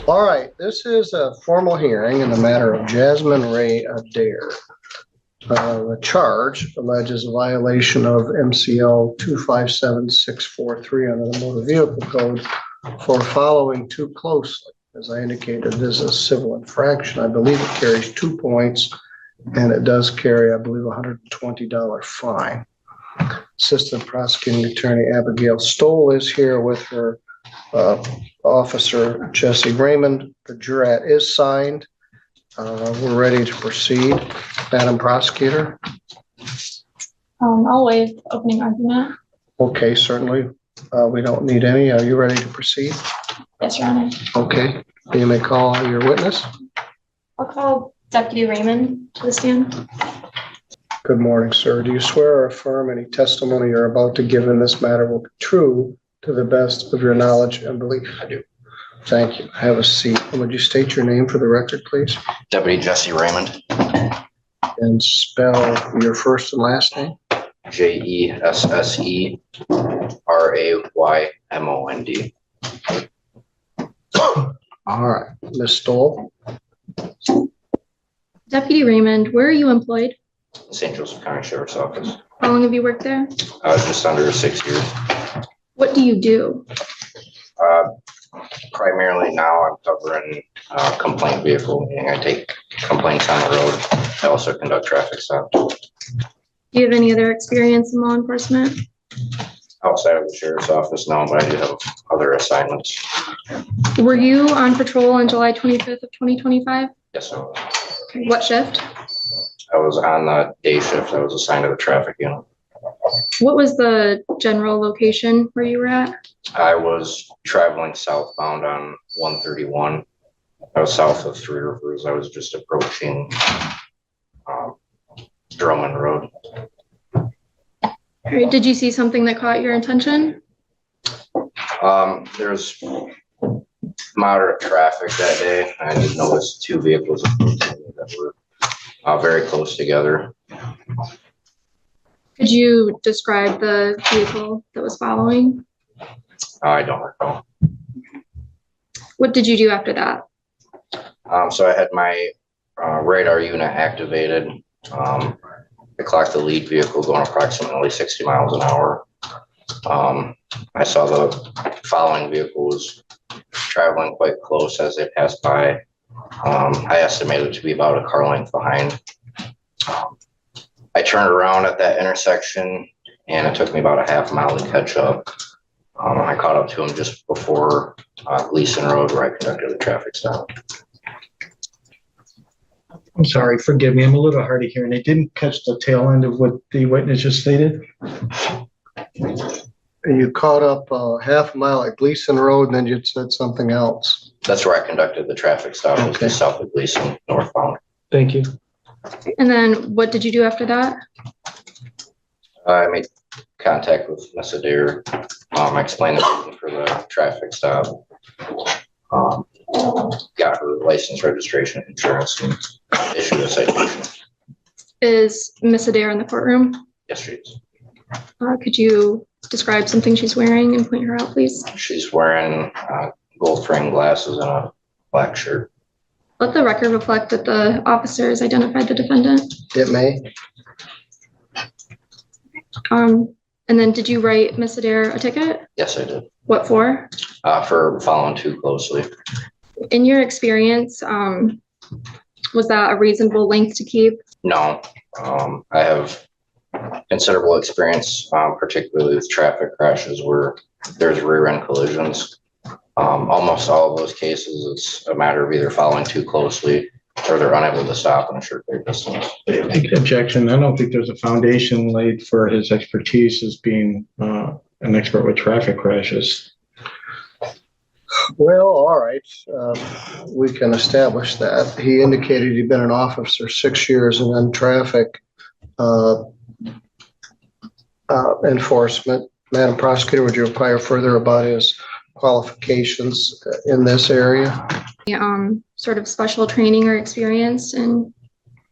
All right, this is a formal hearing in the matter of Jasmine Ray Adair. The charge alleges a violation of MCL 257643 under the Motor Vehicle Code for following too closely. As I indicated, this is a civil infraction. I believe it carries 2 points, and it does carry, I believe, a $120 fine. Assistant Prosecuting Attorney Abigail Stoll is here with her Officer Jesse Raymond. The jurat is signed. We're ready to proceed. Madam Prosecutor. I'll waive opening argument. Okay, certainly. We don't need any. Are you ready to proceed? Yes, Your Honor. Okay. You may call your witness. I'll call Deputy Raymond to the stand. Good morning, sir. Do you swear or affirm any testimony you're about to give in this matter will be true to the best of your knowledge and belief? I do. Thank you. Have a seat. Would you state your name for the record, please? Deputy Jesse Raymond. And spell your first and last name. JESSERAYMOND. All right. Ms. Stoll. Deputy Raymond, where are you employed? St. Joseph County Sheriff's Office. How long have you worked there? I was just under 6 years. What do you do? Primarily now I'm covering complaint vehicle, meaning I take complaints on the road. I also conduct traffic stops. Do you have any other experience in law enforcement? Outside of the Sheriff's Office, no, but I do have other assignments. Were you on patrol on July 25th of 2025? Yes, sir. What shift? I was on the day shift. I was assigned to the traffic unit. What was the general location where you were at? I was traveling southbound on 131. I was south of Three Rivers. I was just approaching Drummond Road. All right. Did you see something that caught your attention? There's moderate traffic that day. I did notice two vehicles that were very close together. Could you describe the vehicle that was following? I don't recall. What did you do after that? So I had my radar unit activated. I clocked the lead vehicle going approximately 60 miles an hour. I saw the following vehicle was traveling quite close as they passed by. I estimated it to be about a car length behind. I turned around at that intersection and it took me about a half mile to catch up. I caught up to him just before Gleason Road where I conducted a traffic stop. I'm sorry, forgive me. I'm a little hard of hearing. I didn't catch the tail end of what the witness just stated. You caught up half a mile at Gleason Road, and then you said something else. That's where I conducted the traffic stop. It was just south of Gleason, northbound. Thank you. And then what did you do after that? I made contact with Miss Adair. I explained the reason for the traffic stop. Got her license, registration, insurance, and issued a citation. Is Miss Adair in the courtroom? Yes, she is. Could you describe something she's wearing and point her out, please? She's wearing gold frame glasses and a black shirt. Let the record reflect that the officers identified the defendant. It may. And then did you write Miss Adair a ticket? Yes, I did. What for? For following too closely. In your experience, was that a reasonable length to keep? No, I have considerable experience, particularly with traffic crashes where there's rear end collisions. Almost all of those cases, it's a matter of either following too closely or they're unable to stop in a short period of distance. Objection. I don't think there's a foundation laid for his expertise as being an expert with traffic crashes. Well, all right. We can establish that. He indicated he'd been an officer 6 years and then traffic enforcement. Madam Prosecutor, would you inquire further about his qualifications in this area? Sort of special training or experience in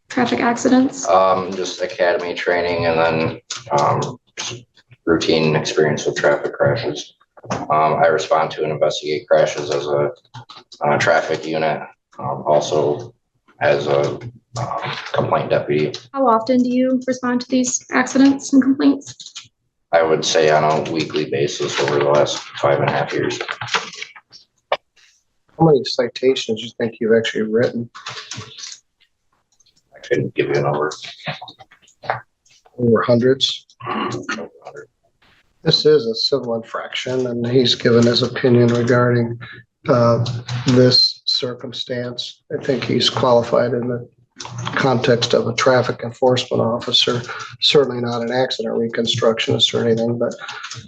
traffic accidents? Just academy training and then routine experience with traffic crashes. I respond to and investigate crashes as a traffic unit, also as a complaint deputy. How often do you respond to these accidents and complaints? I would say on a weekly basis over the last 5.5 years. How many citations do you think you've actually written? I couldn't give you a number. Over hundreds. This is a civil infraction, and he's given his opinion regarding this circumstance. I think he's qualified in the context of a traffic enforcement officer, certainly not an accident reconstructionist or anything, but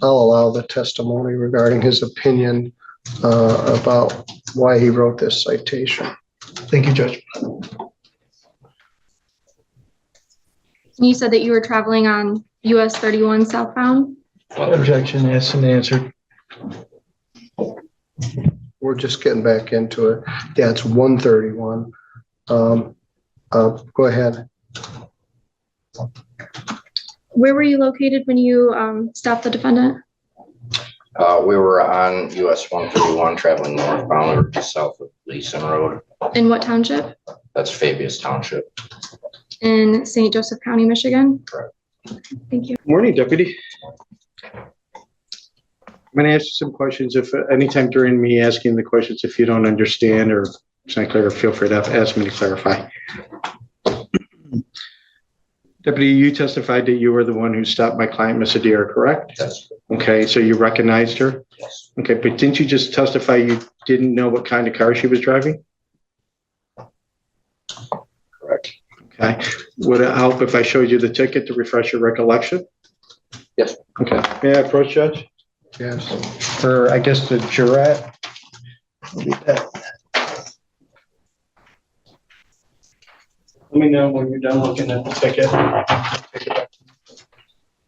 I'll allow the testimony regarding his opinion about why he wrote this citation. Thank you, Judge. You said that you were traveling on US 31 southbound. Objection asked and answered. We're just getting back into it. Yeah, it's 131. Go ahead. Where were you located when you stopped the defendant? We were on US 131 traveling northbound. We were just south of Leeson Road. In what township? That's Fabius Township. In St. Joseph County, Michigan? Correct. Thank you. Morning, Deputy. I'm going to ask you some questions. If anytime during me asking the questions, if you don't understand or it's not clear, feel free to ask me to clarify. Deputy, you testified that you were the one who stopped my client, Miss Adair, correct? Yes. Okay, so you recognized her? Yes. Okay, but didn't you just testify you didn't know what kind of car she was driving? Correct. Okay. Would it help if I showed you the ticket to refresh your recollection? Yes. Okay. May I approach, Judge? Yes. For, I guess, the jurat? Let me know when you're done looking at the ticket.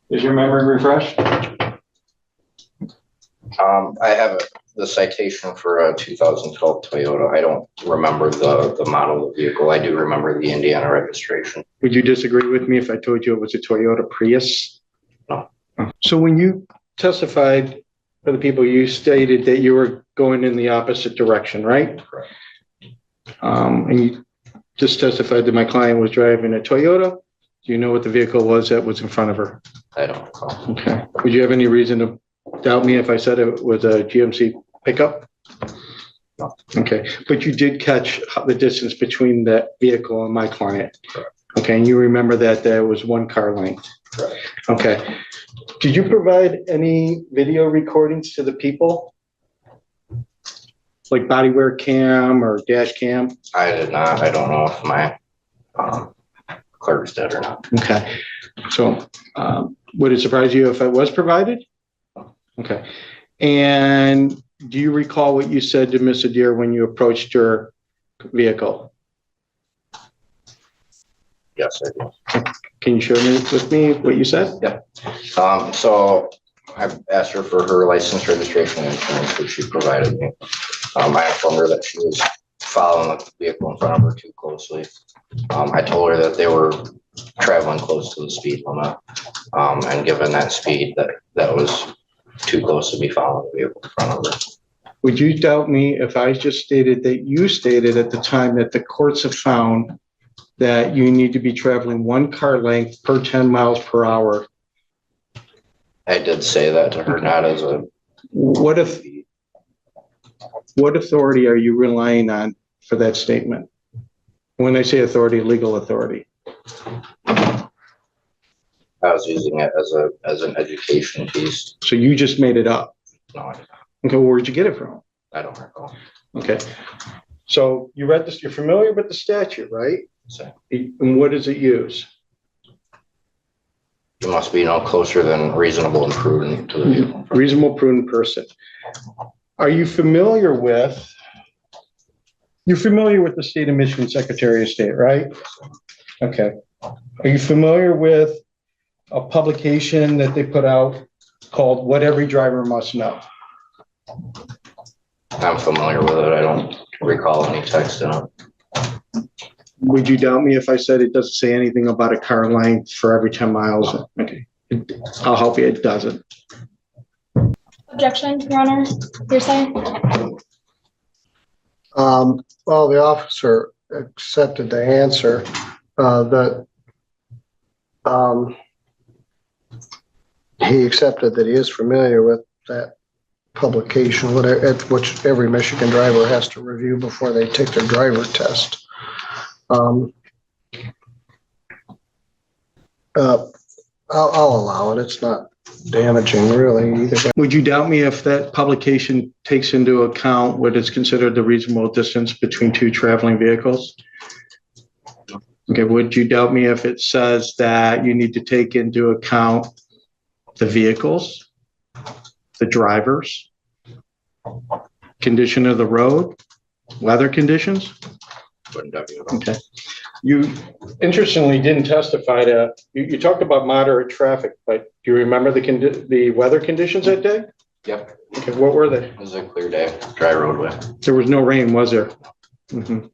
Is your memory refreshed? I have the citation for a 2012 Toyota. I don't remember the model of the vehicle. I do remember the Indiana registration. Would you disagree with me if I told you it was a Toyota Prius? No. So when you testified for the people, you stated that you were going in the opposite direction, right? Correct. And you just testified that my client was driving a Toyota. Do you know what the vehicle was that was in front of her? I don't recall. Okay. Would you have any reason to doubt me if I said it was a GMC pickup? No. Okay. But you did catch the distance between that vehicle and my client? Correct. Okay. And you remember that there was one car length? Correct. Okay. Did you provide any video recordings to the people? Like body wear cam or dash cam? I did not. I don't know if my clerk's did or not. Okay. So would it surprise you if it was provided? Okay. And do you recall what you said to Miss Adair when you approached her vehicle? Yes, I do. Can you share with me what you said? Yep. So I asked her for her license, registration, and insurance, which she provided me. I informed her that she was following the vehicle in front of her too closely. I told her that they were traveling close to the speed limit. And given that speed, that was too close to be following the vehicle in front of her. Would you doubt me if I just stated that you stated at the time that the courts have found that you need to be traveling one car length per 10 miles per hour? I did say that to her, not as a. What authority are you relying on for that statement? When I say authority, legal authority. I was using it as an education piece. So you just made it up? No, I did not. Okay, well, where'd you get it from? I don't recall. Okay. So you read this, you're familiar with the statute, right? So And what does it use? you must be no closer than reasonable and prudent to the vehicle. Reasonable, prudent person. Are you familiar with, you're familiar with the State of Michigan Secretary of State, right? Okay. Are you familiar with a publication that they put out called What Every Driver Must Know? I'm familiar with it. I don't recall any text in it. Would you doubt me if I said it doesn't say anything about a car length for every 10 miles? Okay. I'll help you. It doesn't. Objection, Your Honor, hearsay. Well, the officer accepted the answer, that, he accepted that he is familiar with that publication, which every Michigan driver has to review before they take their driver test. I'll allow it. It's not damaging really either way. Would you doubt me if that publication takes into account what is considered the reasonable distance between two traveling vehicles? Okay, would you doubt me if it says that you need to take into account the vehicles, the drivers, condition of the road, weather conditions? Wouldn't doubt you at all. Okay. You interestingly didn't testify to, you talked about moderate traffic, but do you remember the weather conditions that day? Yep, Okay, what were they? it was a clear day, dry roadway. There was no rain, was there? Mhm.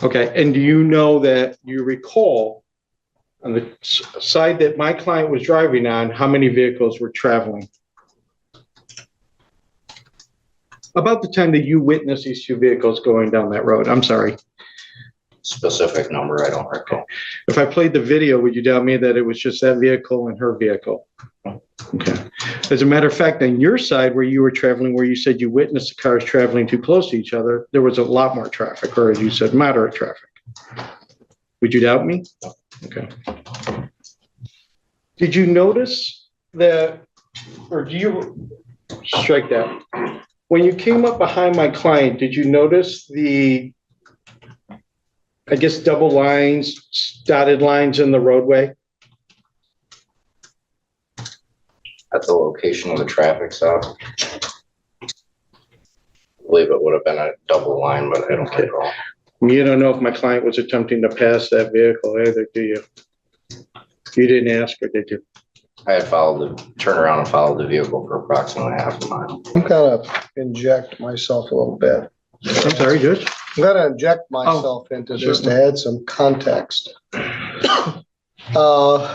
Okay, and do you know that you recall on the side that my client was driving on, how many vehicles were traveling? About the time that you witnessed these two vehicles going down that road, I'm sorry. Specific number, I don't recall. If I played the video, would you doubt me that it was just that vehicle and her vehicle? Okay. As a matter of fact, on your side where you were traveling, where you said you witnessed the cars traveling too close to each other, there was a lot more traffic, or as you said, moderate traffic. Would you doubt me? Okay. Did you notice that, or do you strike that? When you came up behind my client, did you notice the, I guess, double lines, dotted lines in the roadway? At the location of the traffic stop, I believe it would have been a double line, but I don't recall. You don't know if my client was attempting to pass that vehicle either, do you? You didn't ask her, did you? I had turned around and followed the vehicle for approximately half a mile. I'm kind of inject myself a little bit. I'm sorry, Judge? I'm gonna inject myself into this to add some context. On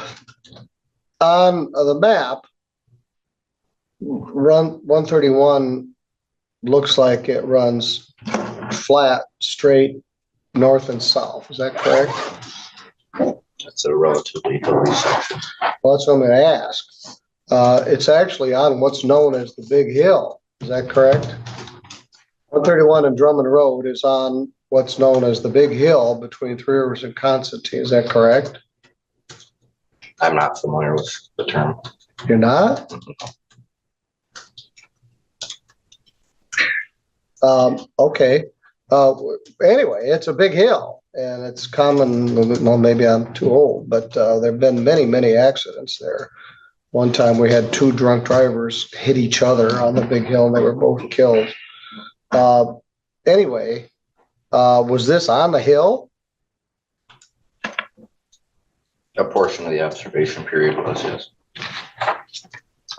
the map, run 131 looks like it runs flat, straight, north and south. Is that correct? It's a relatively hilly section. Well, that's what I'm gonna ask. It's actually on what's known as the Big Hill. Is that correct? 131 and Drummond Road is on what's known as the Big Hill between Three Rivers and Constantine. Is that correct? I'm not familiar with the term. You're not? Okay. Anyway, it's a big hill and it's common. Well, maybe I'm too old, but there've been many, many accidents there. One time we had two drunk drivers hit each other on the big hill and they were both killed. Anyway, was this on the hill? A portion of the observation period was, yes.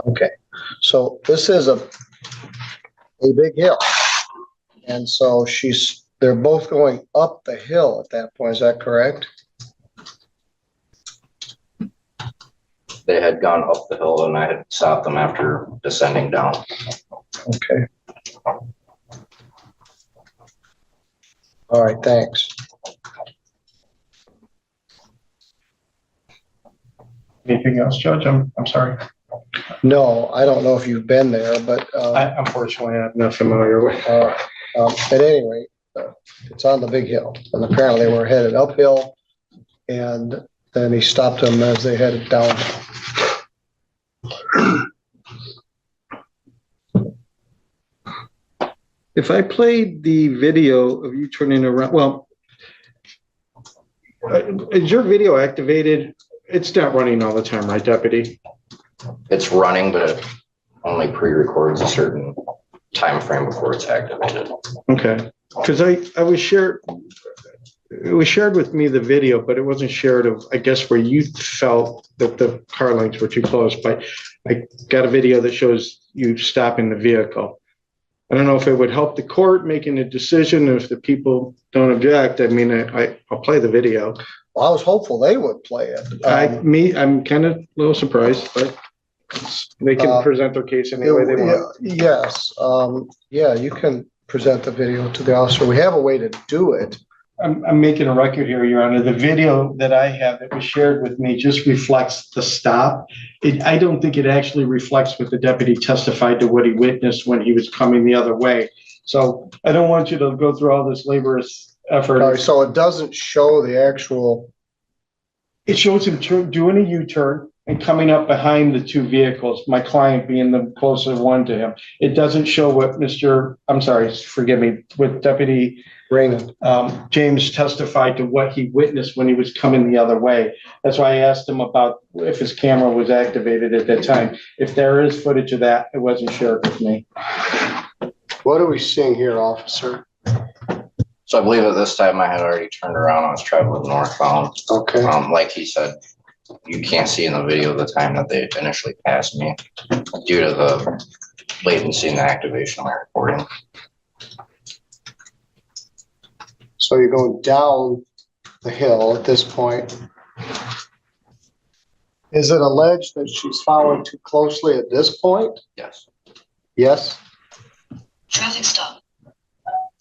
Okay, so this is a big hill. And so they're both going up the hill at that point. Is that correct? They had gone up the hill and I had stopped them after descending down. Okay. All right, thanks. Anything else, Judge? I'm sorry. No, I don't know if you've been there, but Unfortunately, I'm not familiar with. at any rate, it's on the big hill. And apparently they were headed uphill and then he stopped them as they headed downhill. If I played the video of you turning around, well, is your video activated? It's not running all the time, right, Deputy? It's running, but it only pre-records a certain time frame before it's activated. Okay, because I was shared, it was shared with me, the video, but it wasn't shared of, I guess, where you felt that the car lengths were too close, but I got a video that shows you stopping the vehicle. I don't know if it would help the court making a decision if the people don't object. I mean, I'll play the video. Well, I was hopeful they would play it. I'm kind of a little surprised, but They can present their case any way they want. Yes, yeah, you can present the video to the officer. We have a way to do it. I'm making a record here, Your Honor. The video that I have that was shared with me just reflects the stop. I don't think it actually reflects what the deputy testified to what he witnessed when he was coming the other way. So I don't want you to go through all this laborious effort. All right, so it doesn't show the actual. It shows him doing a U-turn and coming up behind the two vehicles, my client being the closer one to him. It doesn't show what what Deputy Raymond. James testified to what he witnessed when he was coming the other way. That's why I asked him about if his camera was activated at that time. If there is footage of that, it wasn't shared with me. What are we seeing here, officer? So I believe at this time I had already turned around. I was traveling northbound. Okay. Like he said, you can't see in the video the time that they initially passed me due to the latency in the activation of my recording. So you're going down the hill at this point. Is it alleged that she's following too closely at this point? Yes. Yes? Traffic stop.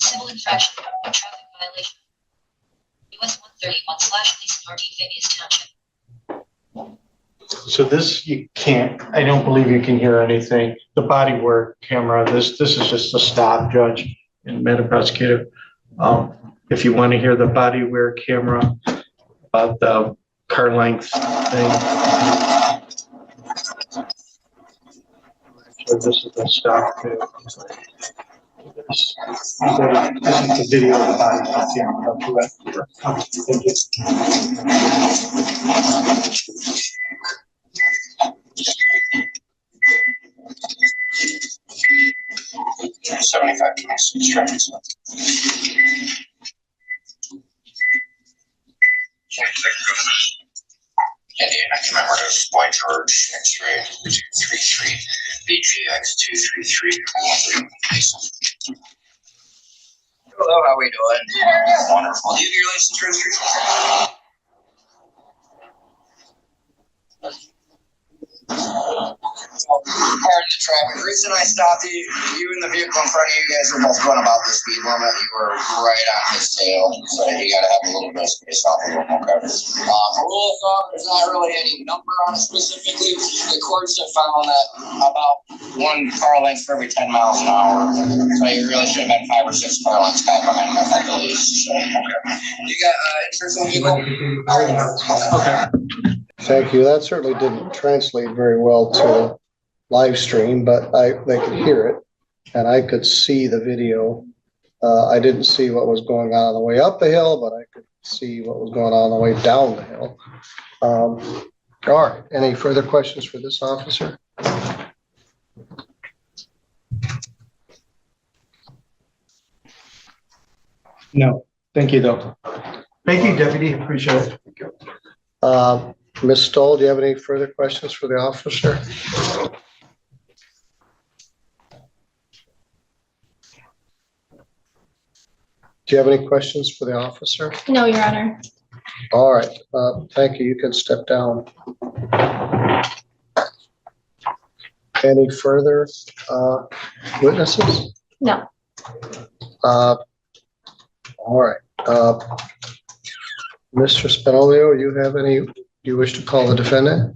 Civil infraction. Traffic violation. US 131/Leeson RT Phineas Township. So this, you can't, I don't believe you can hear anything. The body work camera, this is just a stop, Judge and Madam Prosecutor. If you want to hear the body wear camera about the car length thing. So this is the stop. This is the video of the body camera. Thank you. 75 traffic stop. I can remember it was White George X-ray 233 BGX 233. Hello, how we doing? Wonderful. Do you have your license registration? Pardon the traffic. The reason I stopped you and the vehicle in front of you guys were both going about the speed limit. You were right on his tail, so you got to have a little bit of space off of him. Okay. For rule of thumb, there's not really any number on it specifically. The courts have found that about one car length for every 10 miles an hour. So you really should have been 5 or 6 car lengths back behind him at the least. So, okay. You got insurance on the vehicle? Okay. Thank you. That certainly didn't translate very well to live stream, but they could hear it and I could see the video. I didn't see what was going on the way up the hill, but I could see what was going on the way down the hill. All right. Any further questions for this officer? No, thank you though. Thank you, Deputy. Appreciate it. Ms. Stoll, do you have any further questions for the officer? Do you have any questions for the officer? No, Your Honor. All right. Thank you. You can step down. Any further witnesses? No. All right. Mr. Spinolio, you have any? Do you wish to call the defendant?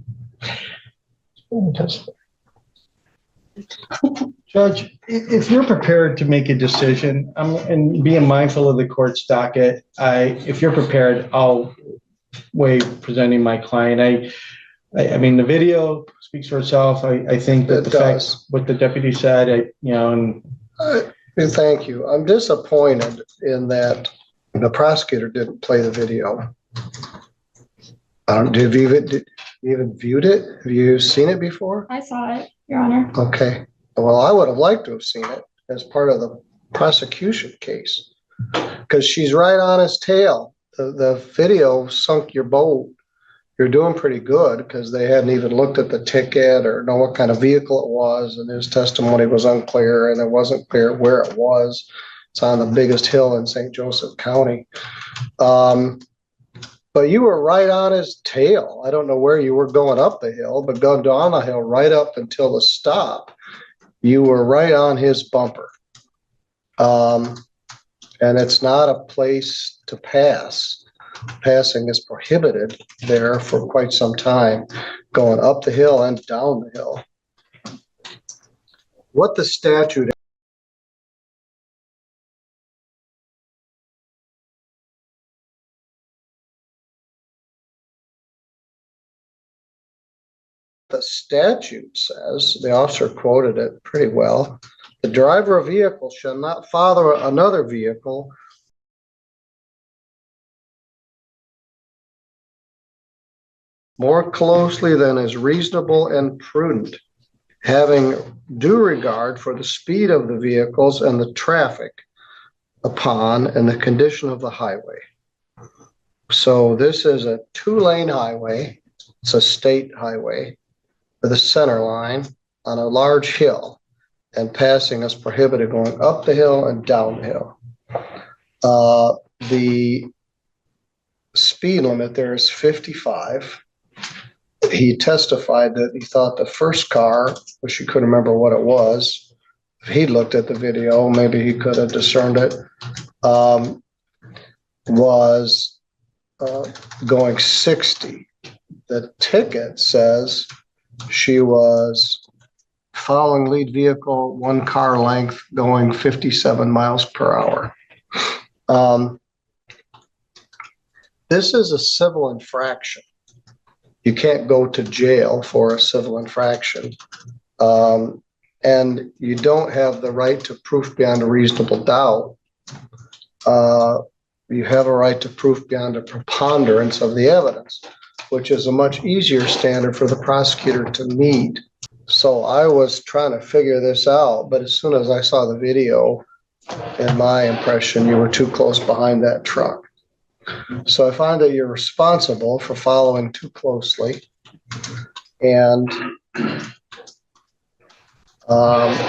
Judge, if you're prepared to make a decision, and being mindful of the court's docket, if you're prepared, I'll waive presenting my client. I mean, the video speaks for itself. I think that the facts, what the deputy said, Thank you. I'm disappointed in that the prosecutor didn't play the video. Have you even viewed it? Have you seen it before? I saw it, Your Honor. Okay. Well, I would have liked to have seen it as part of the prosecution case because she's right on his tail. The video sunk your boat. You're doing pretty good because they hadn't even looked at the ticket or know what kind of vehicle it was, and his testimony was unclear and it wasn't clear where it was. It's on the biggest hill in St. Joseph County. But you were right on his tail. I don't know where you were going up the hill, but going down the hill right up until the stop, you were right on his bumper. And it's not a place to pass. Passing is prohibited there for quite some time, going up the hill and down the hill. What the statute says, the officer quoted it pretty well. The driver of a vehicle shall not follow another vehicle more closely than is reasonable and prudent, having due regard for the speed of the vehicles and the traffic upon and the condition of the highway. So this is a 2-lane highway. It's a state highway with a center line on a large hill, and passing is prohibited going up the hill and down the hill. The speed limit there is 55. He testified that he thought the first car, which he couldn't remember what it was, if he looked at the video, maybe he could have discerned it, was going 60. The ticket says she was following lead vehicle, 1 car length, going 57 miles per hour. This is a civil infraction. You can't go to jail for a civil infraction. And you don't have the right to proof beyond a reasonable doubt. You have a right to proof beyond a preponderance of the evidence, which is a much easier standard for the prosecutor to meet. So I was trying to figure this out, but as soon as I saw the video, in my impression, you were too close behind that truck. So I find that you're responsible for following too closely, and I'm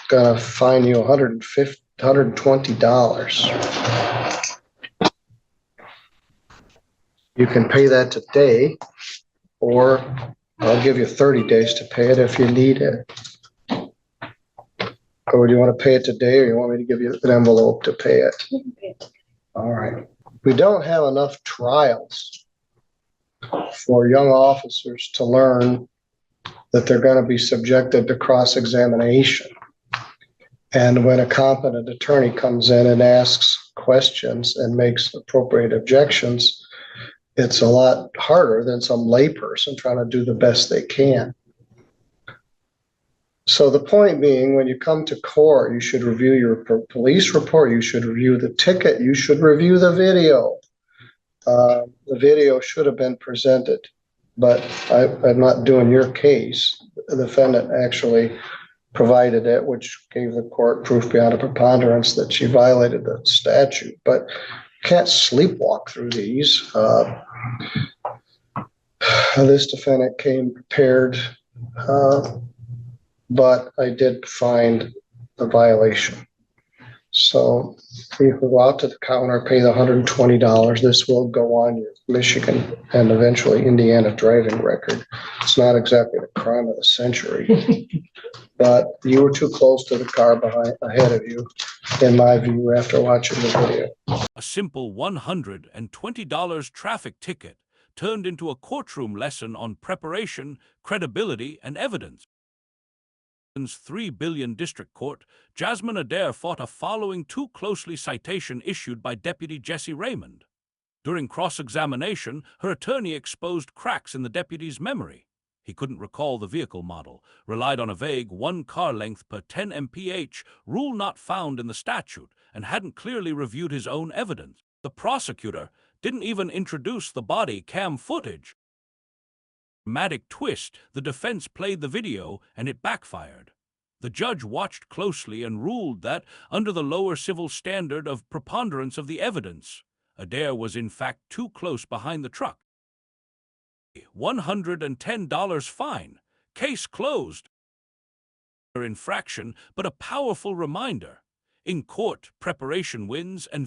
gonna fine you $120. You can pay that today, or I'll give you 30 days to pay it if you need it. Or do you want to pay it today, or you want me to give you an envelope to pay it? All right. We don't have enough trials for young officers to learn that they're going to be subjected to cross-examination. And when a competent attorney comes in and asks questions and makes appropriate objections, it's a lot harder than some layperson trying to do the best they can. So the point being, when you come to court, you should review your police report, you should review the ticket, you should review the video. The video should have been presented, but I'm not doing your case. The defendant actually provided it, which gave the court proof beyond a preponderance that she violated the statute, but you can't sleepwalk through these. This defendant came prepared, but I did find the violation. So you can go out to the counter, pay the $120. This will go on your Michigan and eventually Indiana driving record. It's not exactly the crime of the century, but you were too close to the car ahead of you, in my view, after watching the video. A simple $120 traffic ticket turned into a courtroom lesson on preparation, credibility, and evidence. 3 billion district court, Jasmine Adair fought a following too closely citation issued by Deputy Jesse Raymond. During cross-examination, her attorney exposed cracks in the deputy's memory. He couldn't recall the vehicle model, relied on a vague 1 car length per 10 mph rule not found in the statute, and hadn't clearly reviewed his own evidence. The prosecutor didn't even introduce the body cam footage. Dramatic twist, the defense played the video and it backfired. The judge watched closely and ruled that, under the lower civil standard of preponderance of the evidence, Adair was in fact too close behind the truck. $110 fine. Case closed. Infraction, but a powerful reminder. In court, preparation wins and